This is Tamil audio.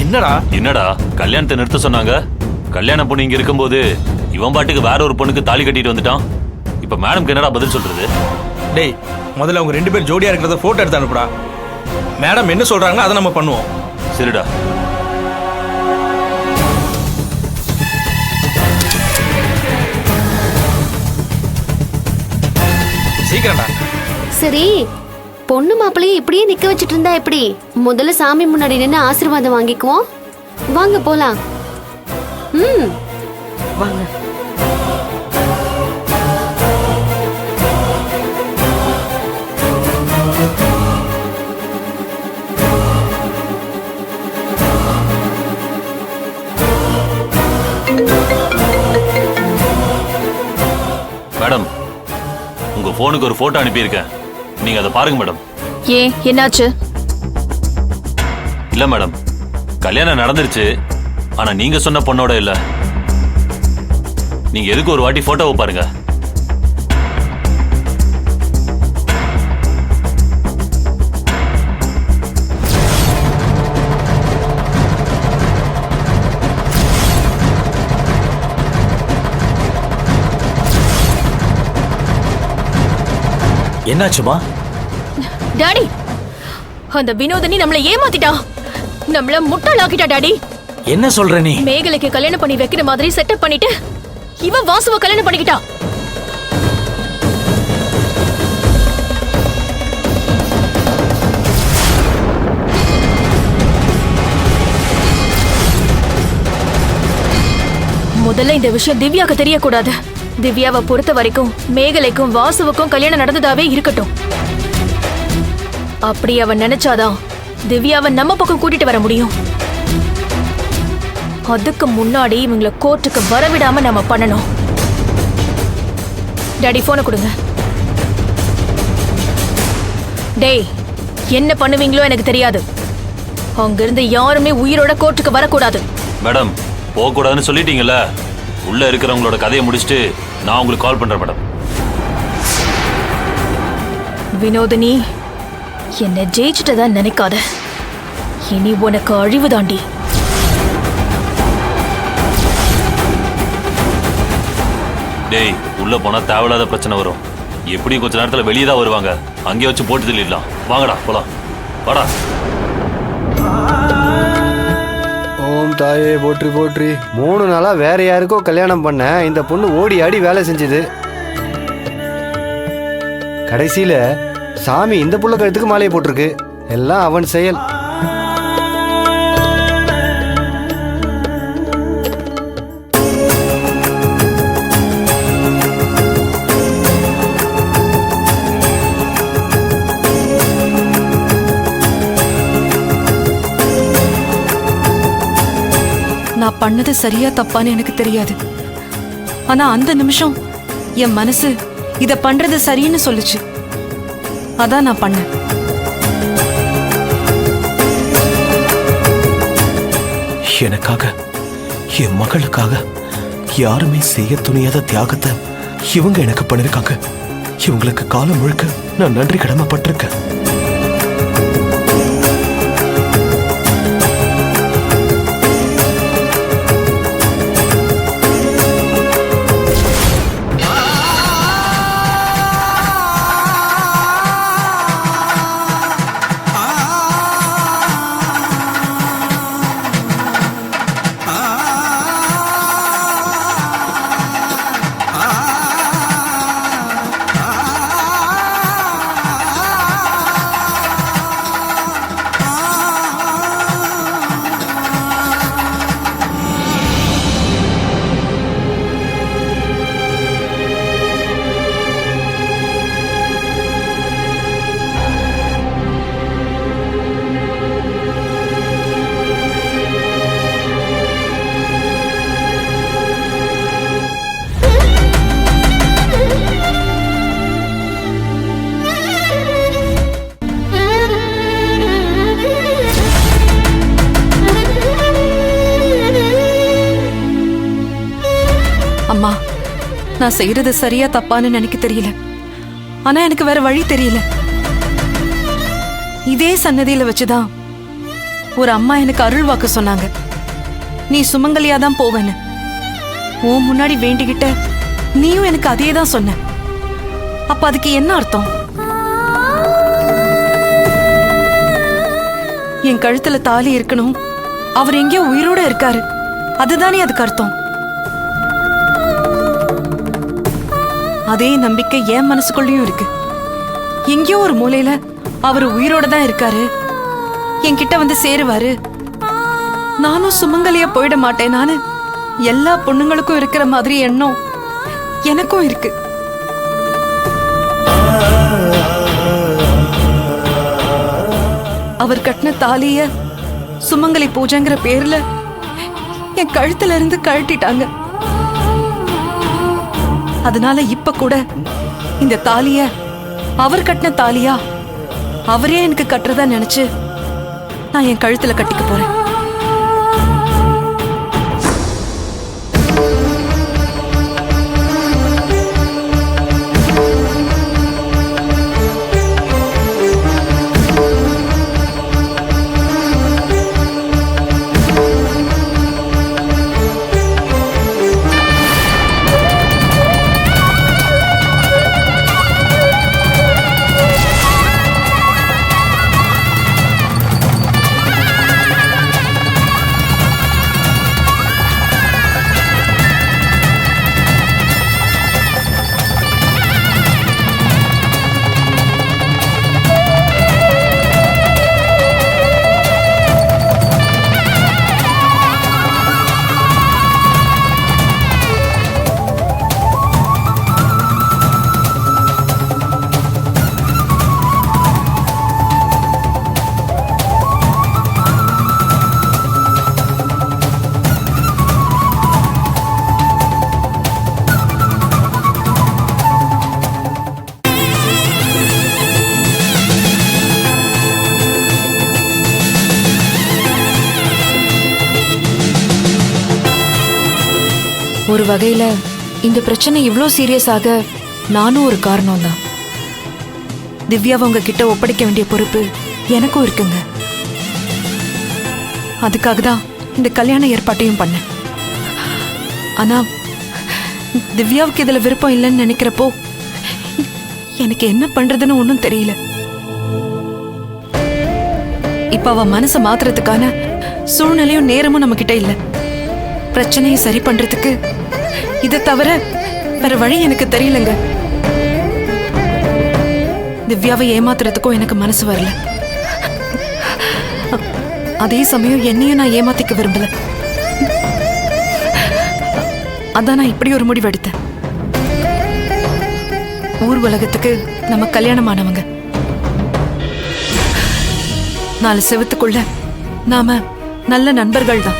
என்னடா கல்யாணத்தை நிறுத்த சொன்னாங்க? கல்யாண பொண்ணு இங்க இருக்கும்போது இவன் பாட்டுக்கு வேற ஒரு பொண்ணுக்கு தாலி கட்டிட்டு வந்துட்டான். இப்ப மேடம்க்கு என்னடா பதில் சொல்றது? டேய், முதல்ல அவங்க 2 பேர் ஜோடியா இருக்கிறத போட்டோ எடுத்து அனுப்புடா. மேடம் என்ன சொல்றாங்களோ அதை நம்ம பண்ணுவோம். சரிடா. சீக்கிரம்டா. சரி, பொண்ணு மாப்பிள்ளையும் இப்படியே நிக்க வச்சிட்டு இருந்தா எப்படி? முதல்ல சாமி முன்னாடி நின்று ஆசீர்வாதம் வாங்கிக்குவோம். வாங்க போலாம். வாங்க. மேடம், உங்க போனுக்கு ஒரு போட்டோ அனுப்பியிருக்கேன். நீங்க அதை பாருங்க மேடம். ஏன், என்னாச்சு? இல்ல மேடம், கல்யாணம் நடந்துருச்சு. ஆனா நீங்க சொன்ன பொண்ணோட இல்ல. நீங்க எதுக்கு ஒரு வாட்டி போட்டோவை பாருங்க. என்னாச்சுமா? டாடி, அந்த வினோதனி நம்மளை ஏமாத்திட்டா. நம்மள முட்டாளாக்கிட்டா டாடி. என்ன சொல்ற நீ? மேகலைக்கு கல்யாணம் பண்ணி வைக்கிற மாதிரி செட்டப் பண்ணிட்டு இவன் வாசுவ கல்யாணம் பண்ணிக்கிட்டா. முதல்ல இந்த விஷயம் திவ்யாக்கு தெரியக்கூடாது. திவ்யாவை பொறுத்த வரைக்கும் மேகலைக்கும் வாசுவுக்கும் கல்யாணம் நடந்ததாவே இருக்கட்டும். அப்படி அவன் நினைச்சாதான் திவ்யாவை நம்ம பக்கம் கூட்டிட்டு வர முடியும். அதுக்கு முன்னாடி இவங்களை கோர்ட்டுக்கு வரவிடாம நம்ம பண்ணணும். டாடி, போனை கொடுங்க. டேய், என்ன பண்ணுவீங்களோ எனக்கு தெரியாது. அங்கிருந்து யாருமே உயிரோட கோர்ட்டுக்கு வரக்கூடாது. மேடம், போக கூடாதுன்னு சொல்லிட்டீங்கல்ல. உள்ள இருக்கிறவங்களோட கதையை முடிச்சுட்டு நான் உங்களுக்கு கால் பண்றேன் மேடம். வினோதினி, என்ன ஜெயிச்சுட்டதா நினைக்காத. இனி உனக்கு அழிவுதாண்டி. டேய், உள்ள போனா தேவையில்லாத பிரச்சனை வரும். எப்படி கொஞ்ச நேரத்துல வெளியே தான் வருவாங்க. அங்கேயே வச்சு போட்டு தள்ளிடலாம். வாங்கடா போலாம். வாடா. ஓம் தாயே போற்றி போற்றி. 3 நாளா வேற யாருக்கோ கல்யாணம் பண்ண இந்த பொண்ணு ஓடி ஆடி வேலை செஞ்சது. கடைசியில சாமி இந்த புள்ள கழுத்துக்கு மாலையை போட்டிருக்கு. எல்லாம் அவன் செயல். நான் பண்ணது சரியா தப்பான்னு எனக்கு தெரியாது. ஆனா அந்த நிமிஷம் என் மனசு இத பண்றது சரின்னு சொல்லுச்சு. அதான் நான் பண்ணேன். எனக்காக, என் மகளுக்காக யாருமே செய்ய துணியாத தியாகத்தை இவங்க எனக்கு பண்ணிருக்காங்க. இவங்களுக்கு காலம் முழுக்க நான் நன்றி கடமைப்பட்டிருக்கேன். அம்மா, நான் செய்யறது சரியா தப்பான்னு எனக்கு தெரியல. ஆனா எனக்கு வேற வழி தெரியல. இதே சன்னதியில வச்சுதான் ஒரு அம்மா எனக்கு அருள் வாக்கு சொன்னாங்க, நீ சுமங்கலியா தான் போவேன்னு. உன் முன்னாடி வேண்டிக்கிட்ட நீயும் எனக்கு அதே தான் சொன்ன. அப்ப அதுக்கு என்ன அர்த்தம்? என் கழுத்துல தாலி இருக்கணும், அவர் எங்கேயோ உயிரோட இருக்காரு, அதுதானே அதுக்கு அர்த்தம். அதே நம்பிக்கை என் மனசுக்குள்ளயும் இருக்கு. எங்கேயோ ஒரு மூலையில அவர் உயிரோட தான் இருக்காரு, என்கிட்ட வந்து சேருவாரு. நானும் சுமங்கலியா போயிட மாட்டேன். நானு எல்லா பொண்ணுங்களுக்கும் இருக்கிற மாதிரி எண்ணம் எனக்கும் இருக்கு. அவர் கட்டின தாலிய சுமங்கலி பூஜைங்கிற பேர்ல என் கழுத்துல இருந்து கழட்டிட்டாங்க. அதனால இப்ப கூட இந்த தாலிய அவர் கட்டின தாலியா அவரே எனக்கு கட்டுறதா நினைச்சு நான் என் கழுத்துல கட்டிக்க போறேன். ஒரு வகையில இந்த பிரச்சனை இவ்ளோ சீரியஸ் ஆக நானும் ஒரு காரணம் தான். திவ்யாவை உங்ககிட்ட ஒப்படைக்க வேண்டிய பொறுப்பு எனக்கும் இருக்குங்க. அதுக்காக தான் இந்த கல்யாண ஏற்பாட்டையும் பண்ணேன். ஆனா திவ்யாவுக்கு இதுல விருப்பம் இல்லைன்னு நினைக்கிறப்போ எனக்கு என்ன பண்றதுன்னு ஒன்றும் தெரியல. இப்ப அவ மனசை மாத்துறதுக்கான சூழ்நிலையும் நேரமும் நம்ம கிட்ட இல்ல. பிரச்சனையை சரி பண்றதுக்கு இதை தவிர வேற வழி எனக்கு தெரியலங்க. திவ்யாவை ஏமாத்துறதுக்கும் எனக்கு மனசு வரல. அதே சமயம் என்னையும் நான் ஏமாத்திக்க விரும்பல. அதான் நான் இப்படி ஒரு முடிவு எடுத்தேன். ஊர் உலகத்துக்கு நம்ம கல்யாணமானவங்க. 4 செவத்துக்குள்ள நாம நல்ல நண்பர்கள் தான்.